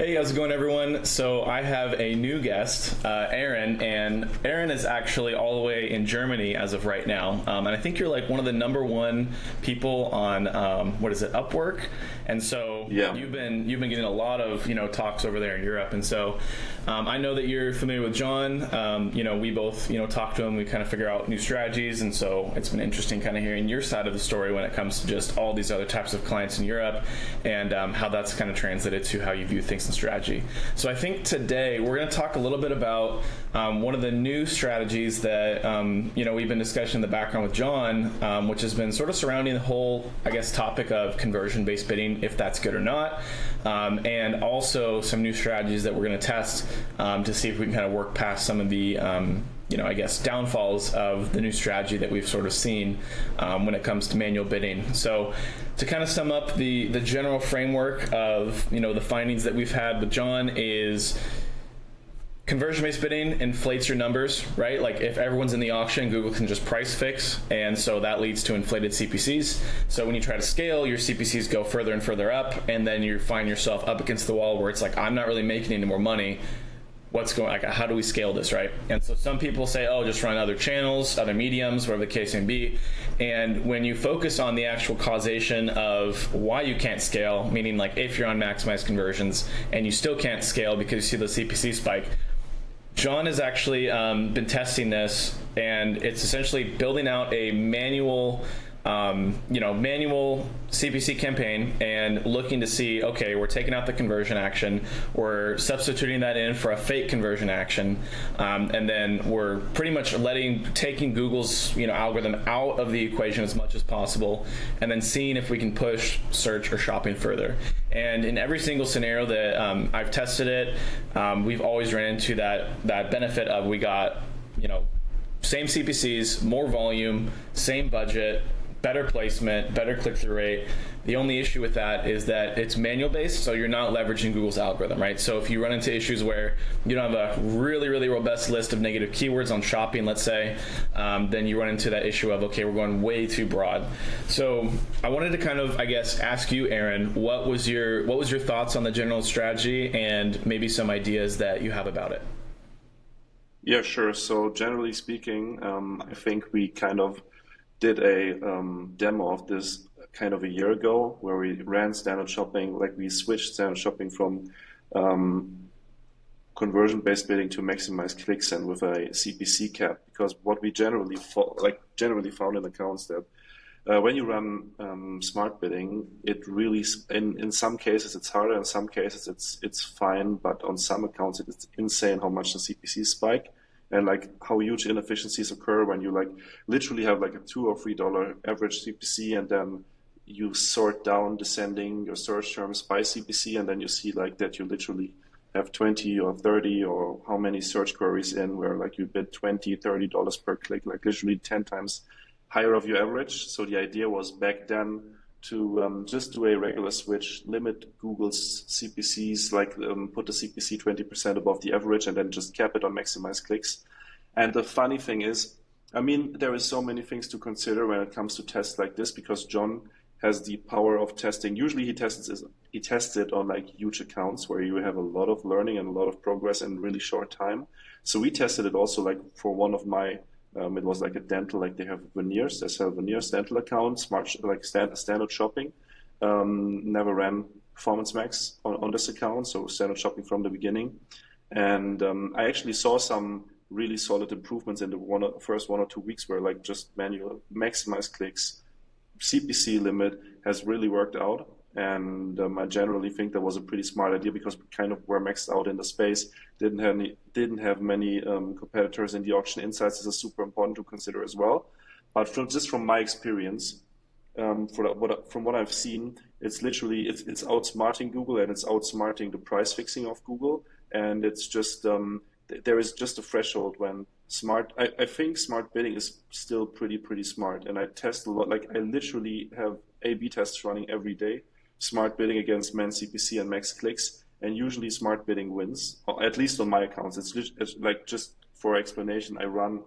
Hey, how's it going, everyone? So I have a new guest, Aaron, and Aaron is actually all the way in Germany as of right now. And I think you're like one of the number one people on what is it, Upwork? And so Yeah. you've been getting a lot of talks over there in Europe. And so I know that you're familiar with John. We both talk to him. We kind of figure out new strategies, and so it's been interesting kind of hearing your side of the story when it comes to just all these other types of clients in Europe and how that's kind of translated to how you view things in strategy. So I think today we're going to talk a little bit about one of the new strategies that we've been discussing in the background with John, which has been sort of surrounding the whole, I guess, topic of conversion-based bidding, if that's good or not, and also some new strategies that we're going to test to see if we can kind of work past some of the I guess downfalls of the new strategy that we've sort of seen when it comes to manual bidding. So to kind of sum up the general framework of the findings that we've had with John is conversion-based bidding inflates your numbers, right? Like if everyone's in the auction, Google can just price fix, and so that leads to inflated CPCs. So when you try to scale, your CPCs go further and further up, and then you find yourself up against the wall where it's like, I'm not really making any more money. How do we scale this, right? And so some people say, oh, just run other channels, other mediums, whatever the case may be. And when you focus on the actual causation of why you can't scale, meaning like if you're on maximized conversions and you still can't scale because you see the CPC spike, John has actually been testing this, and it's essentially building out a manual CPC campaign and looking to see, okay, we're taking out the conversion action, we're substituting that in for a fake conversion action, and then we're pretty much taking Google's algorithm out of the equation as much as possible, and then seeing if we can push search or shopping further. And in every single scenario that I've tested it, we've always ran into that benefit of we got same CPCs, more volume, same budget, better placement, better click-through rate. The only issue with that is that it's manual based, so you're not leveraging Google's algorithm, right? So if you run into issues where you don't have a really, really robust list of negative keywords on shopping, let's say, then you run into that issue of, okay, we're going way too broad. So I wanted to kind of, I guess, ask you, Aaron, what was your thoughts on the general strategy and maybe some ideas that you have about it? Yeah, sure. So generally speaking, I think we kind of did a demo of this kind of a year ago where we ran standard shopping, like we switched standard shopping from conversion-based bidding to maximize clicks and with a CPC cap. Because what we generally found in accounts that when you run smart bidding, it really in some cases it's harder, in some cases it's fine, but on some accounts it's insane how much the CPC spike and like how huge inefficiencies occur when you like literally have like a $2 or $3 average CPC, and then you sort down descending your search terms by CPC, and then you see like that you literally have 20 or 30 or how many search queries in where like you bid $20, $30 per click, like literally 10 times higher of your average. So the idea was back then to just do a regular switch, limit Google's CPCs, like put the CPC 20% above the average, and then just cap it on maximize clicks. And the funny thing is, I mean, there is so many things to consider when it comes to tests like this, because John has the power of testing. Usually he tests it on like huge accounts where you have a lot of learning and a lot of progress in really short time. So we tested it also like for one of my it was like a dental, like they have veneers, they sell veneers, dental accounts, smart, like standard shopping. Never ran Performance Max on this account, so standard shopping from the beginning. And I actually saw some really solid improvements in the first 1 or 2 weeks where like just manual maximize clicks, CPC limit has really worked out. And I generally think that was a pretty smart idea because we kind of were maxed out in the space. Didn't have many competitors in the auction. Insights is super important to consider as well. But from my experience, from what I've seen, it's literally it's outsmarting Google, and it's outsmarting the price fixing of Google. And it's just there is just a threshold when I think smart bidding is still pretty smart. And I test a lot. Like I literally have A/B tests running every day. Smart bidding against main CPC and max clicks, and usually smart bidding wins, or at least on my accounts. It's like, just for explanation, I run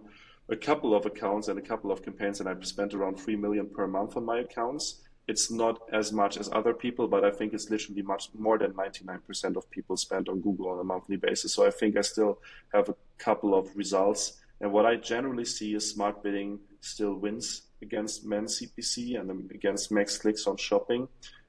a couple of accounts and a couple of campaigns, and I spent around 3 million per month on my accounts. it's not as much as other people, but I think it's literally much more than 99% of people spend on Google on a monthly basis. So I think I still have a couple of results. And what I generally see is smart bidding still wins against men's CPC and against max clicks on shopping.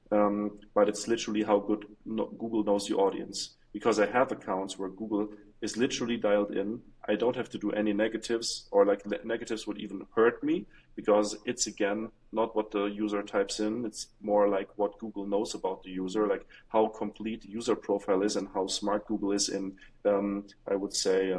But it's literally how good Google knows your audience. Because I have accounts where Google is literally dialed in. I don't have to do any negatives, or like negatives would even hurt me, because it's again not what the user types in. It's more like what Google knows about the user, like how complete the user profile is and how smart Google is in, I would say,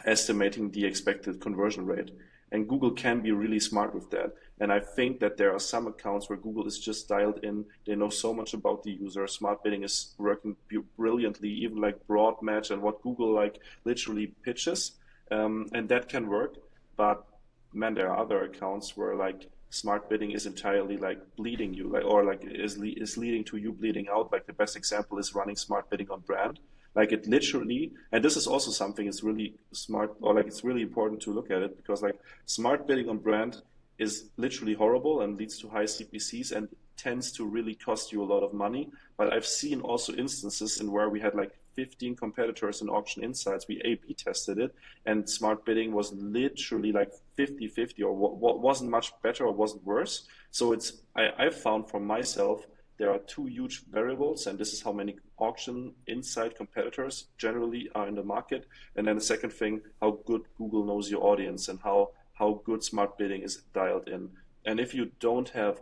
estimating the expected conversion rate. And Google can be really smart with that. And I think that there are some accounts where Google is just dialed in. They know so much about the user. Smart bidding is working brilliantly, even like broad match and what Google like literally pitches. And that can work. But man, there are other accounts where like smart bidding is entirely like bleeding you, like, or like is leading to you bleeding out. Like the best example is running smart bidding on brand. Like it literally, and this is also something it's really smart, or like it's really important to look at it, because like smart bidding on brand is literally horrible and leads to high CPCs and tends to really cost you a lot of money. But I've seen also instances in where we had like 15 competitors in Auction Insights, we A/B tested it, and smart bidding was literally like 50-50, or wasn't much better or wasn't worse. So I've found for myself, there are two huge variables, and this is how many Auction Insight competitors generally are in the market. And then the second thing, how good Google knows your audience and how good smart bidding is dialed in. And if you don't have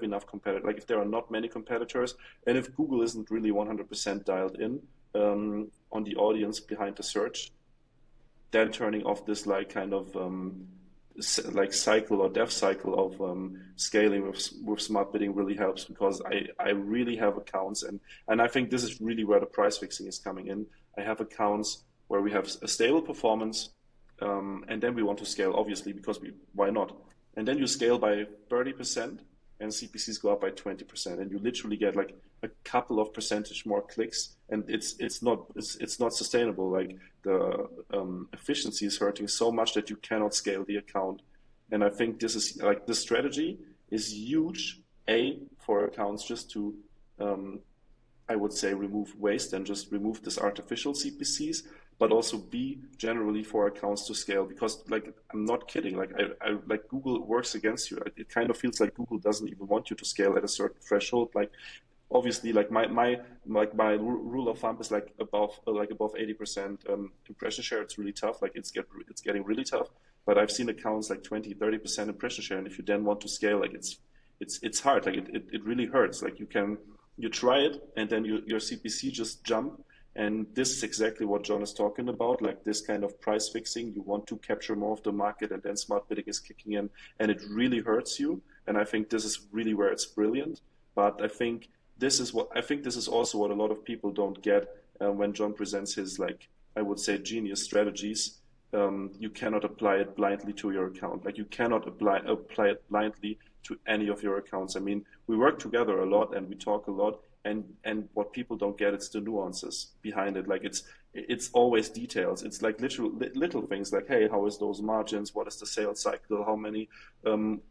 enough competitors, like if there are not many competitors, and if Google isn't really 100% dialed in on the audience behind the search, then turning off this like kind of like cycle or death cycle of scaling with smart bidding really helps, because I really have accounts, and I think this is really where the price fixing is coming in. I have accounts where we have a stable performance, and then we want to scale, obviously, because why not? And then you scale by 30% and CPCs go up by 20%, and you literally get like a couple of percentage more clicks, and it's not sustainable. Like the efficiency is hurting so much that you cannot scale the account. And I think this strategy is huge, for accounts just to I would say remove waste and just remove this artificial CPCs, but also B, generally for accounts to scale, because like I'm not kidding, like I like Google works against you. It kind of feels like Google doesn't even want you to scale at a certain threshold. Like obviously, like my rule of thumb is like above 80% impression share. It's really tough. Like it's getting really tough. But I've seen accounts like 20-30% impression share, and if you then want to scale, like it's hard. Like it really hurts. Like you try it, and then your CPC just jump. And this is exactly what John is talking about, like this kind of price fixing. You want to capture more of the market, and then smart bidding is kicking in, and it really hurts you. And I think this is really where it's brilliant. But I think this is also what a lot of people don't get when John presents his, like, I would say, genius strategies. You cannot apply it blindly to your account. Like you cannot apply it blindly to any of your accounts. I mean, we work together a lot and we talk a lot. And what people don't get, it's the nuances behind it. Like it's always details. It's like little things like, hey, how is those margins? What is the sales cycle? How many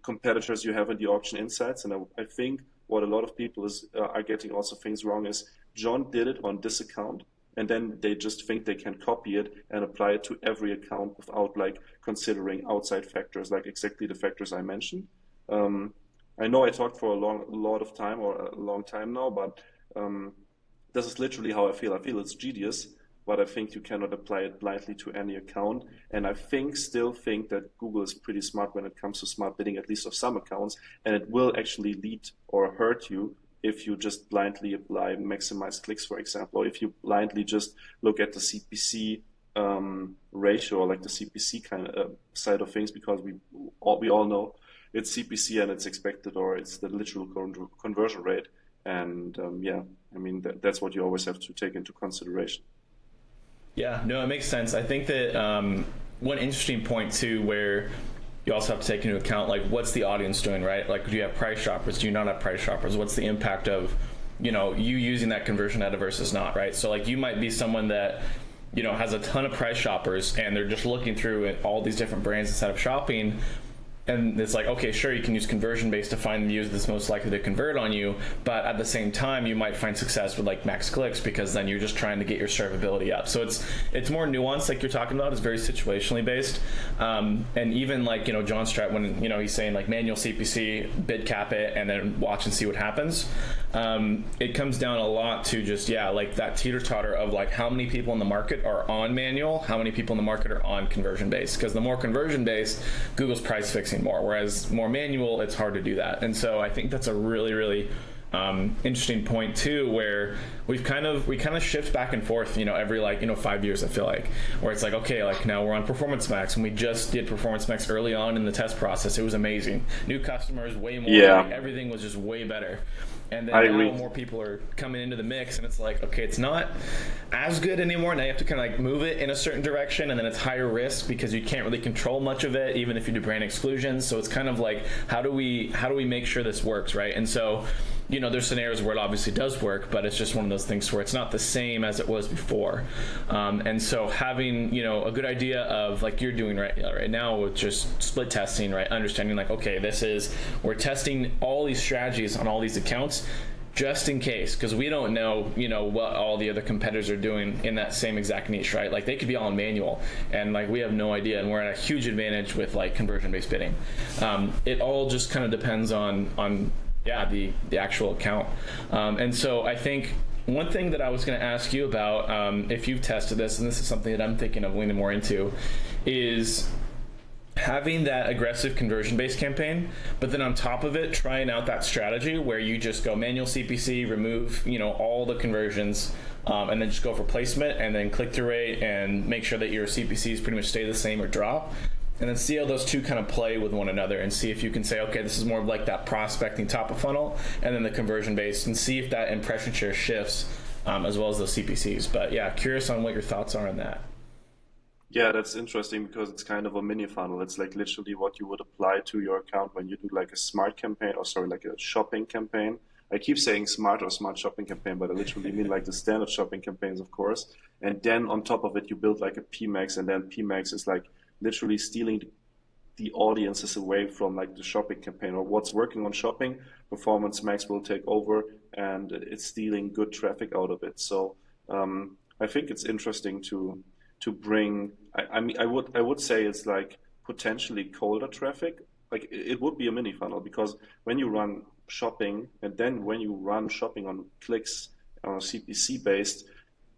competitors you have in the Auction Insights? And I think what a lot of people are getting also things wrong is John did it on this account, and then they just think they can copy it and apply it to every account without like considering outside factors, like exactly the factors I mentioned. I know I talked for a long time now, but this is literally how I feel. I feel it's genius, but I think you cannot apply it blindly to any account. And I still think that Google is pretty smart when it comes to smart bidding, at least of some accounts, and it will actually lead or hurt you if you just blindly apply maximize clicks, for example, or if you blindly just look at the CPC ratio, or like the CPC kind of side of things, because we all know it's CPC and it's expected, or it's the literal conversion rate. And I mean, that's what you always have to take into consideration. Yeah, no, it makes sense. I think that one interesting point too, where you also have to take into account, like, what's the audience doing, right? Like, do you have price shoppers? Do you not have price shoppers? What's the impact of, you using that conversion data versus not, right? So like you might be someone that, has a ton of price shoppers and they're just looking through all these different brands instead of shopping. and it's like, okay, sure, you can use conversion based to find the views that's most likely to convert on you, but at the same time, you might find success with like max clicks, because then you're just trying to get your servability up. So it's more nuanced, like you're talking about. It's very situationally based, and even like John Strat, when he's saying like manual CPC, bid cap it, and then watch and see what happens. It comes down a lot to just like that teeter-totter of like how many people in the market are on manual, how many people in the market are on conversion based, because the more conversion based, Google's price fixing more, whereas more manual, it's hard to do that. And so I think that's a really, really interesting point too, where we kind of shift back and forth, every 5 years, I feel like, where it's like, okay, like now we're on Performance Max, and we just did Performance Max early on in the test process. It was amazing. New customers, way more, like, everything was just way better. And then now more people are coming into the mix, and it's like, okay, it's not as good anymore. Now you have to kind of like move it in a certain direction, and then it's higher risk because you can't really control much of it, even if you do brand exclusions. So it's kind of like, how do we make sure this works, right? And so, there's scenarios where it obviously does work, but it's just one of those things where it's not the same as it was before. And so having, a good idea of like you're doing right now with just split testing, right? Understanding like, okay, we're testing all these strategies on all these accounts, just in case, because we don't know, what all the other competitors are doing in that same exact niche, right? Like they could be all in manual, and like we have no idea, and we're at a huge advantage with like conversion-based bidding. It all just kind of depends on the actual account. And so I think one thing that I was going to ask you about, if you've tested this, and this is something that I'm thinking of leaning more into, is having that aggressive conversion-based campaign, but then on top of it, trying out that strategy where you just go manual CPC, remove, all the conversions, and then just go for placement, and then click-through rate, and make sure that your CPCs pretty much stay the same or drop, and then see how those two kind of play with one another, and see if you can say, okay, this is more of like that prospecting top of funnel, and then the conversion-based, and see if that impression share shifts, as well as those CPCs. But yeah, curious on what your thoughts are on that. Yeah, that's interesting because it's kind of a mini funnel. It's like literally what you would apply to your account when you do like a smart campaign, or sorry, like a shopping campaign. I keep saying smart or smart shopping campaign, but I literally mean like the standard shopping campaigns, of course. And then on top of it, you build like a PMax, and then PMax is like literally stealing the audiences away from like the shopping campaign, or what's working on shopping. Performance Max will take over, and it's stealing good traffic out of it. So I think it's interesting to bring. I mean, I would say it's like potentially colder traffic. Like it would be a mini funnel, because when you run shopping, and then when you run shopping on clicks on CPC based,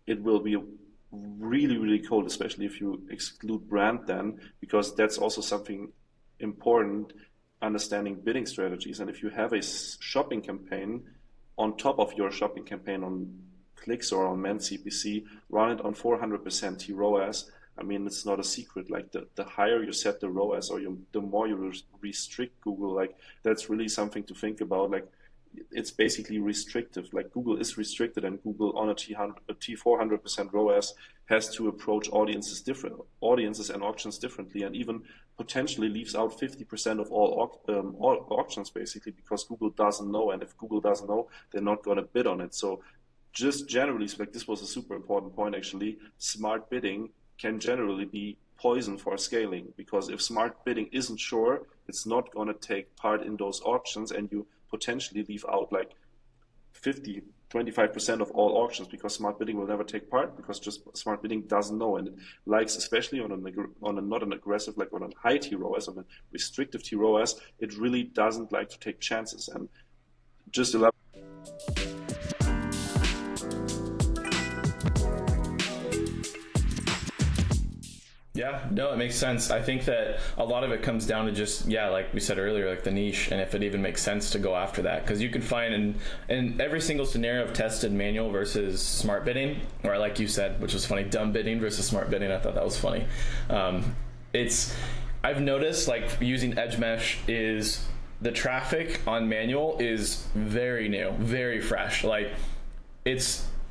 it will be really, really cold, especially if you exclude brand then, because that's also something important, understanding bidding strategies. And if you have a shopping campaign on top of your shopping campaign on clicks or on MEN CPC, run it on 400% TROAS. I mean, it's not a secret. Like the higher you set the ROAS, or the more you restrict Google, like that's really something to think about. Like it's basically restrictive. Like Google is restricted, and Google on a T400% ROAS has to approach audiences and auctions differently, and even potentially leaves out 50% of all auctions, basically, because Google doesn't know. And if Google doesn't know, they're not going to bid on it. So just generally, like this was a super important point actually, smart bidding can generally be poison for scaling, because if smart bidding isn't sure, it's not going to take part in those auctions, and you potentially leave out like 25% of all auctions, because smart bidding will never take part, because just smart bidding doesn't know, and it likes, especially on a not an aggressive, like on a high TROAS, on a restrictive TROAS, it really doesn't like to take chances. And just elaborate. Yeah, no, it makes sense. I think that a lot of it comes down to just, like we said earlier, like the niche, and if it even makes sense to go after that. Because you can find in every single scenario I've tested manual versus smart bidding, or like you said, which was funny, dumb bidding versus smart bidding. I thought that was funny. I've noticed like using Edge Mesh is the traffic on manual is very new, very fresh. Like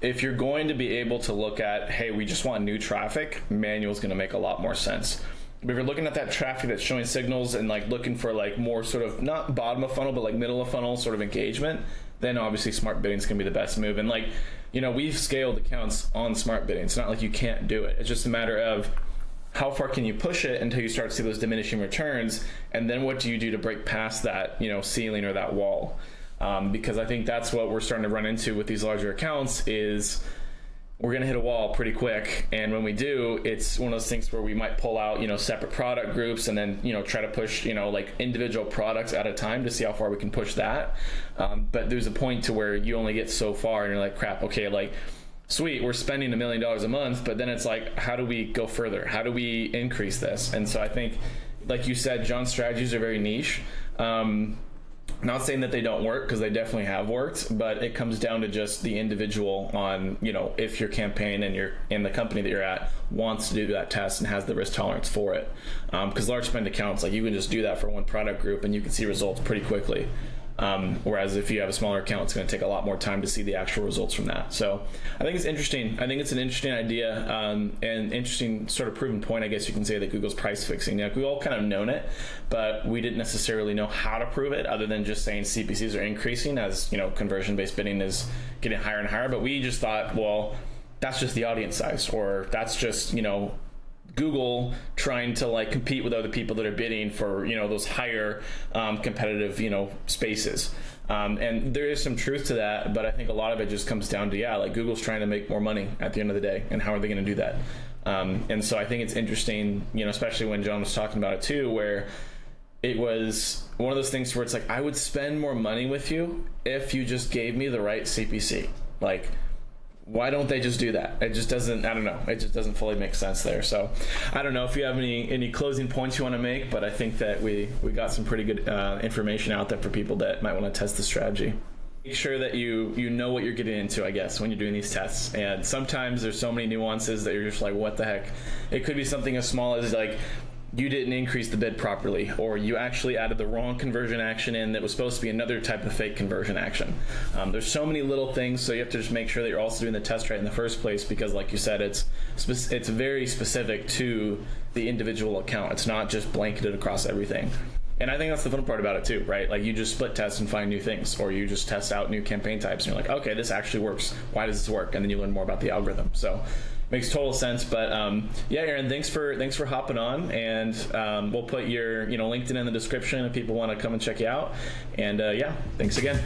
if you're going to be able to look at, hey, we just want new traffic, manual is going to make a lot more sense. But if you're looking at that traffic that's showing signals and like looking for like more sort of not bottom of funnel, but like middle of funnel sort of engagement, then obviously smart bidding is going to be the best move. And like, we've scaled accounts on smart bidding. It's not like you can't do it. It's just a matter of how far can you push it until you start to see those diminishing returns? And then what do you do to break past that, ceiling or that wall? Because I think that's what we're starting to run into with these larger accounts is we're going to hit a wall pretty quick. And when we do, it's one of those things where we might pull out, separate product groups and then, try to push, like individual products at a time to see how far we can push that. But there's a point to where you only get so far and you're like, crap, okay, like, sweet, we're spending $1 million a month, but then it's like, how do we go further? How do we increase this? And so I think, like you said, John's strategies are very niche. Not saying that they don't work, because they definitely have worked, but it comes down to just the individual on, if your campaign and the company that you're at wants to do that test and has the risk tolerance for it. Because large spend accounts, like you can just do that for one product group and you can see results pretty quickly. Whereas if you have a smaller account, it's going to take a lot more time to see the actual results from that. So I think it's interesting. I think it's an interesting idea and interesting sort of proven point, I guess you can say, that Google's price fixing. We all kind of known it, but we didn't necessarily know how to prove it other than just saying CPCs are increasing as, conversion-based bidding is getting higher and higher. But we just thought, well, that's just the audience size, or that's just, Google trying to like compete with other people that are bidding for those higher competitive spaces, and there is some truth to that, but I think a lot of it just comes down to like Google's trying to make more money at the end of the day, and how are they going to do that? And so I think it's interesting, especially when John was talking about it too, where it was one of those things where it's like, I would spend more money with you if you just gave me the right CPC. Like, why don't they just do that? It just doesn't, I don't know. It just doesn't fully make sense there. So I don't know if you have any closing points you want to make, but I think that we got some pretty good information out there for people that might want to test the strategy. Make sure that you know what you're getting into, I guess, when you're doing these tests. And sometimes there's so many nuances that you're just like, what the heck? It could be something as small as like, you didn't increase the bid properly, or you actually added the wrong conversion action in that was supposed to be another type of fake conversion action. There's so many little things, so you have to just make sure that you're also doing the test right in the first place, because like you said, it's very specific to the individual account. It's not just blanketed across everything. And I think that's the fun part about it too, right? Like you just split test and find new things, or you just test out new campaign types and you're like, okay, this actually works. Why does this work? And then you learn more about the algorithm. So makes total sense. But yeah, Aaron, thanks for hopping on, and we'll put your LinkedIn in the description if people want to come and check you out. And yeah, thanks again.